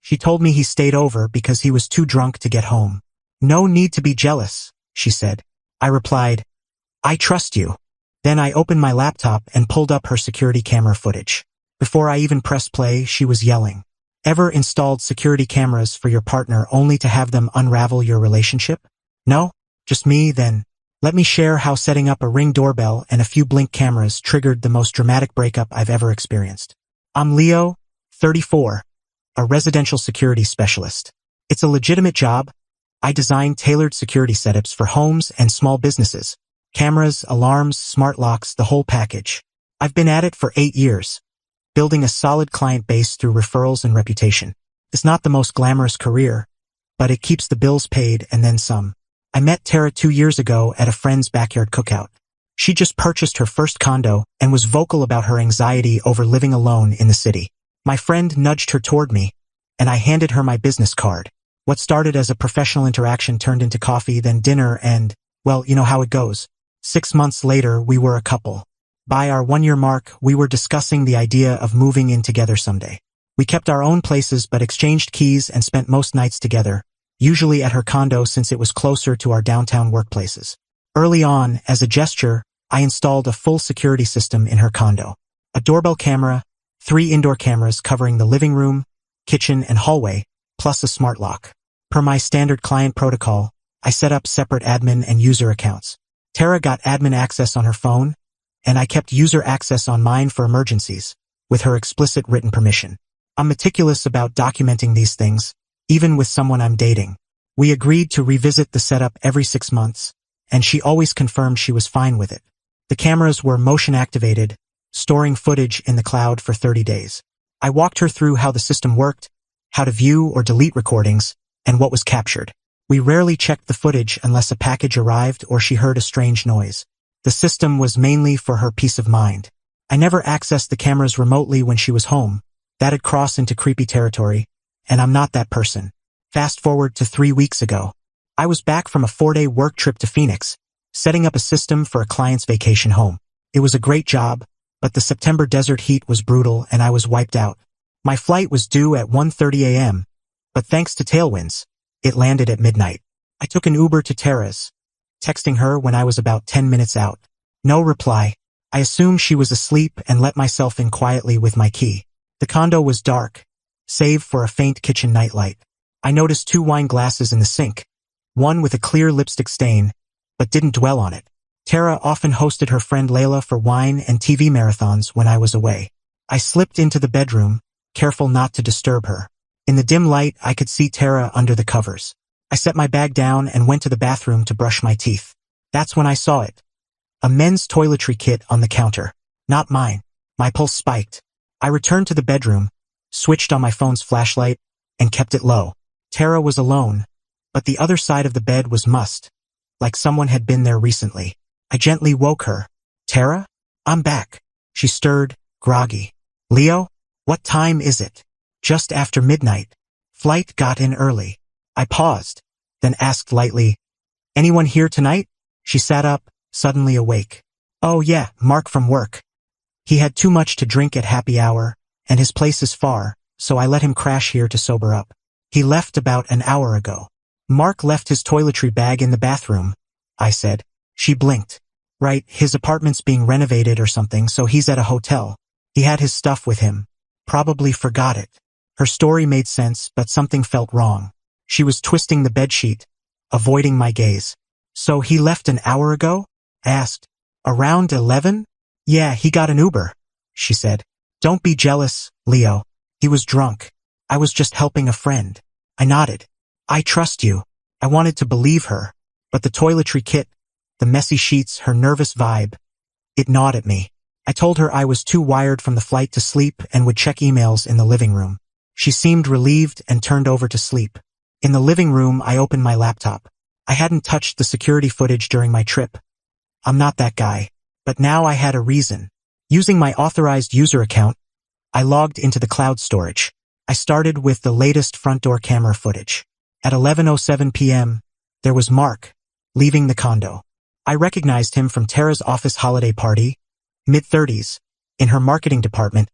She told me he stayed over because he was too drunk to get home. No need to be jealous, she said. I replied, I trust you. Then I opened my laptop and pulled up her security camera footage. Before I even pressed play, she was yelling. Ever installed security cameras for your partner only to have them unravel your relationship? No? Just me, then? Let me share how setting up a Ring doorbell and a few Blink cameras triggered the most dramatic breakup I've ever experienced. I'm Leo, 34, a residential security specialist. It's a legitimate job. I design tailored security setups for homes and small businesses. Cameras, alarms, smart locks, the whole package. I've been at it for 8 years, building a solid client base through referrals and reputation. It's not the most glamorous career, but it keeps the bills paid and then some. I met Tara 2 years ago at a friend's backyard cookout. She just purchased her first condo and was vocal about her anxiety over living alone in the city. My friend nudged her toward me, and I handed her my business card. What started as a professional interaction turned into coffee, then dinner, and, well, you know how it goes. 6 months later, we were a couple. By our 1-year mark, we were discussing the idea of moving in together someday. We kept our own places but exchanged keys and spent most nights together, usually at her condo since it was closer to our downtown workplaces. Early on, as a gesture, I installed a full security system in her condo. A doorbell camera, 3 indoor cameras covering the living room, kitchen, and hallway, plus a smart lock. Per my standard client protocol, I set up separate admin and user accounts. Tara got admin access on her phone, and I kept user access on mine for emergencies, with her explicit written permission. I'm meticulous about documenting these things, even with someone I'm dating. We agreed to revisit the setup every 6 months, and she always confirmed she was fine with it. The cameras were motion-activated, storing footage in the cloud for 30 days. I walked her through how the system worked, how to view or delete recordings, and what was captured. We rarely checked the footage unless a package arrived or she heard a strange noise. The system was mainly for her peace of mind. I never accessed the cameras remotely when she was home. That'd cross into creepy territory, and I'm not that person. Fast forward to 3 weeks ago. I was back from a 4-day work trip to Phoenix, setting up a system for a client's vacation home. It was a great job, but the September desert heat was brutal and I was wiped out. My flight was due at 1:30 a.m., but thanks to tailwinds, it landed at midnight. I took an Uber to Tara's, texting her when I was about 10 minutes out. No reply. I assumed she was asleep and let myself in quietly with my key. The condo was dark, save for a faint kitchen nightlight. I noticed 2 wine glasses in the sink, one with a clear lipstick stain, but didn't dwell on it. Tara often hosted her friend Layla for wine and TV marathons when I was away. I slipped into the bedroom, careful not to disturb her. In the dim light, I could see Tara under the covers. I set my bag down and went to the bathroom to brush my teeth. That's when I saw it. A men's toiletry kit on the counter. Not mine. My pulse spiked. I returned to the bedroom, switched on my phone's flashlight, and kept it low. Tara was alone, but the other side of the bed was mussed, like someone had been there recently. I gently woke her. Tara? I'm back. She stirred, groggy. Leo? What time is it? Just after midnight. Flight got in early. I paused, then asked lightly, anyone here tonight? She sat up, suddenly awake. Oh yeah, Mark from work. He had too much to drink at happy hour, and his place is far, so I let him crash here to sober up. He left about an hour ago. Mark left his toiletry bag in the bathroom, I said. She blinked. Right, his apartment's being renovated or something, so he's at a hotel. He had his stuff with him. Probably forgot it. Her story made sense, but something felt wrong. She was twisting the bedsheet, avoiding my gaze. So he left an hour ago? I asked. Around 11? Yeah, he got an Uber, she said. Don't be jealous, Leo. He was drunk. I was just helping a friend. I nodded. I trust you. I wanted to believe her, but the toiletry kit, the messy sheets, her nervous vibe, it gnawed at me. I told her I was too wired from the flight to sleep and would check emails in the living room. She seemed relieved and turned over to sleep. In the living room, I opened my laptop. I hadn't touched the security footage during my trip. I'm not that guy. But now I had a reason. Using my authorized user account, I logged into the cloud storage. I started with the latest front door camera footage. At 11:07 p.m., there was Mark, leaving the condo. I recognized him from Tara's office holiday party, mid-30s, in her marketing department,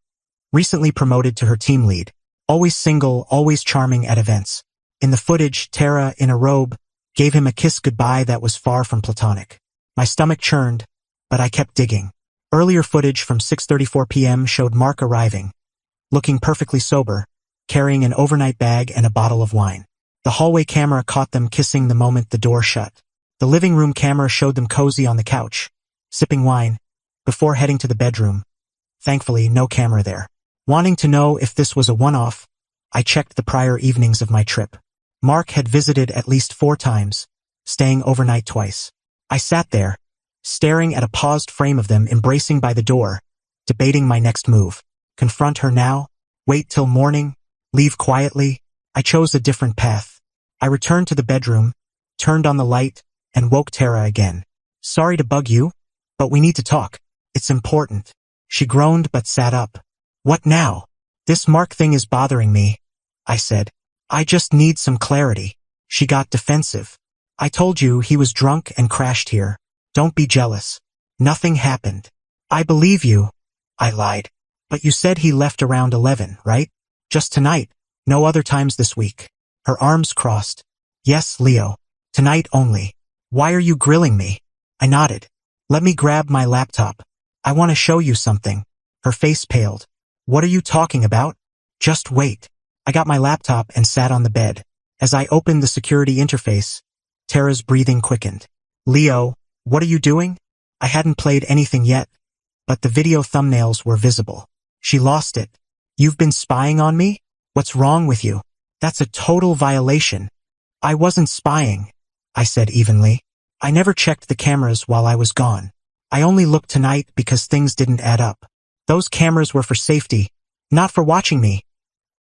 recently promoted to her team lead. Always single, always charming at events. In the footage, Tara, in a robe, gave him a kiss goodbye that was far from platonic. My stomach churned, but I kept digging. Earlier footage from 6:34 p.m. showed Mark arriving, looking perfectly sober, carrying an overnight bag and a bottle of wine. The hallway camera caught them kissing the moment the door shut. The living room camera showed them cozy on the couch, sipping wine, before heading to the bedroom. Thankfully, no camera there. Wanting to know if this was a one-off, I checked the prior evenings of my trip. Mark had visited at least 4 times, staying overnight twice. I sat there, staring at a paused frame of them embracing by the door, debating my next move. Confront her now? Wait till morning? Leave quietly? I chose a different path. I returned to the bedroom, turned on the light, and woke Tara again. Sorry to bug you, but we need to talk. It's important. She groaned but sat up. What now? This Mark thing is bothering me, I said. I just need some clarity. She got defensive. I told you he was drunk and crashed here. Don't be jealous. Nothing happened. I believe you. I lied. But you said he left around 11, right? Just tonight. No other times this week. Her arms crossed. Yes, Leo. Tonight only. Why are you grilling me? I nodded. Let me grab my laptop. I want to show you something. Her face paled. What are you talking about? Just wait. I got my laptop and sat on the bed. As I opened the security interface, Tara's breathing quickened. Leo, what are you doing? I hadn't played anything yet, but the video thumbnails were visible. She lost it. You've been spying on me? What's wrong with you? That's a total violation. I wasn't spying, I said evenly. I never checked the cameras while I was gone. I only looked tonight because things didn't add up. Those cameras were for safety, not for watching me,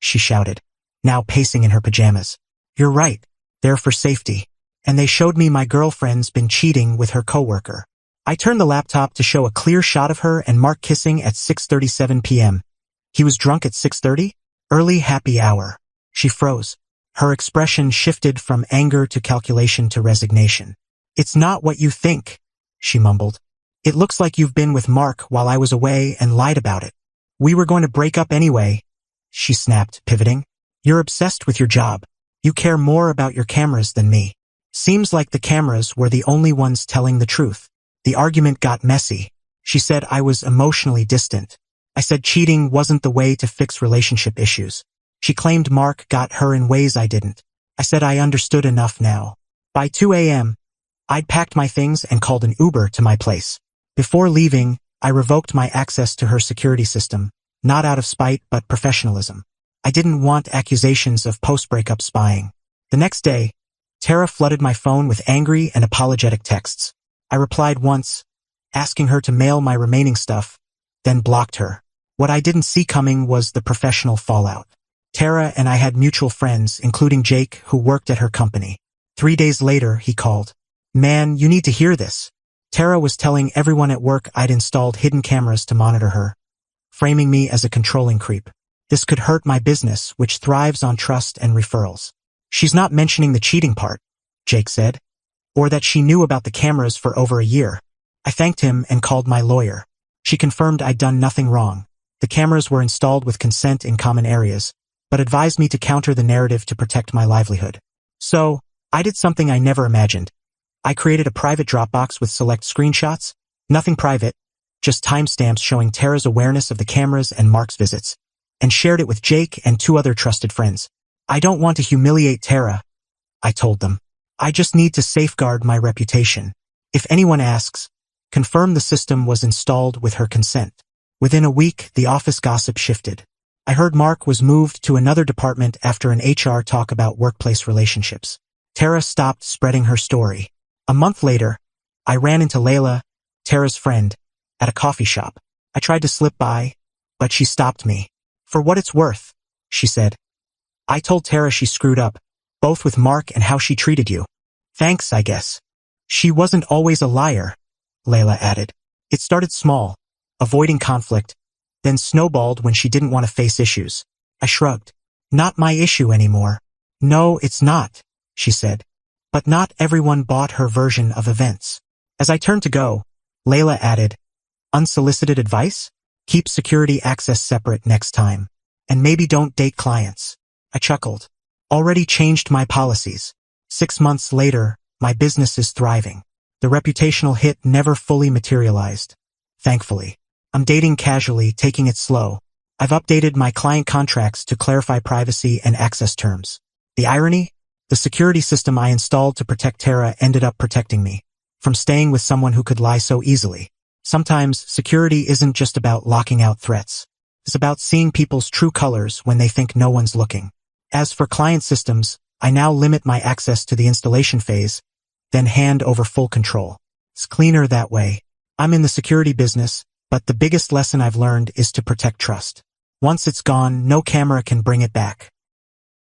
she shouted, now pacing in her pajamas. You're right, they're for safety. And they showed me my girlfriend's been cheating with her coworker. I turned the laptop to show a clear shot of her and Mark kissing at 6:37 p.m. He was drunk at 6:30? Early happy hour. She froze. Her expression shifted from anger to calculation to resignation. It's not what you think, she mumbled. It looks like you've been with Mark while I was away and lied about it. We were going to break up anyway, she snapped, pivoting. You're obsessed with your job. You care more about your cameras than me. Seems like the cameras were the only ones telling the truth. The argument got messy. She said I was emotionally distant. I said cheating wasn't the way to fix relationship issues. She claimed Mark got her in ways I didn't. I said I understood enough now. By 2 a.m., I'd packed my things and called an Uber to my place. Before leaving, I revoked my access to her security system, not out of spite but professionalism. I didn't want accusations of post-breakup spying. The next day, Tara flooded my phone with angry and apologetic texts. I replied once, asking her to mail my remaining stuff, then blocked her. What I didn't see coming was the professional fallout. Tara and I had mutual friends, including Jake, who worked at her company. 3 days later, he called. Man, you need to hear this. Tara was telling everyone at work I'd installed hidden cameras to monitor her, framing me as a controlling creep. This could hurt my business, which thrives on trust and referrals. She's not mentioning the cheating part, Jake said, or that she knew about the cameras for over a year. I thanked him and called my lawyer. She confirmed I'd done nothing wrong. The cameras were installed with consent in common areas, but advised me to counter the narrative to protect my livelihood. So, I did something I never imagined. I created a private Dropbox with select screenshots, nothing private, just timestamps showing Tara's awareness of the cameras and Mark's visits, and shared it with Jake and 2 other trusted friends. I don't want to humiliate Tara, I told them. I just need to safeguard my reputation. If anyone asks, confirm the system was installed with her consent. Within a week, the office gossip shifted. I heard Mark was moved to another department after an HR talk about workplace relationships. Tara stopped spreading her story. A month later, I ran into Layla, Tara's friend, at a coffee shop. I tried to slip by, but she stopped me. For what it's worth, she said. I told Tara she screwed up, both with Mark and how she treated you. Thanks, I guess. She wasn't always a liar, Layla added. It started small, avoiding conflict, then snowballed when she didn't want to face issues. I shrugged. Not my issue anymore. No, it's not, she said. But not everyone bought her version of events. As I turned to go, Layla added, unsolicited advice? Keep security access separate next time. And maybe don't date clients. I chuckled. Already changed my policies. 6 months later, my business is thriving. The reputational hit never fully materialized. Thankfully. I'm dating casually, taking it slow. I've updated my client contracts to clarify privacy and access terms. The irony? The security system I installed to protect Tara ended up protecting me from staying with someone who could lie so easily. Sometimes, security isn't just about locking out threats. It's about seeing people's true colors when they think no one's looking. As for client systems, I now limit my access to the installation phase, then hand over full control. It's cleaner that way. I'm in the security business, but the biggest lesson I've learned is to protect trust. Once it's gone, no camera can bring it back.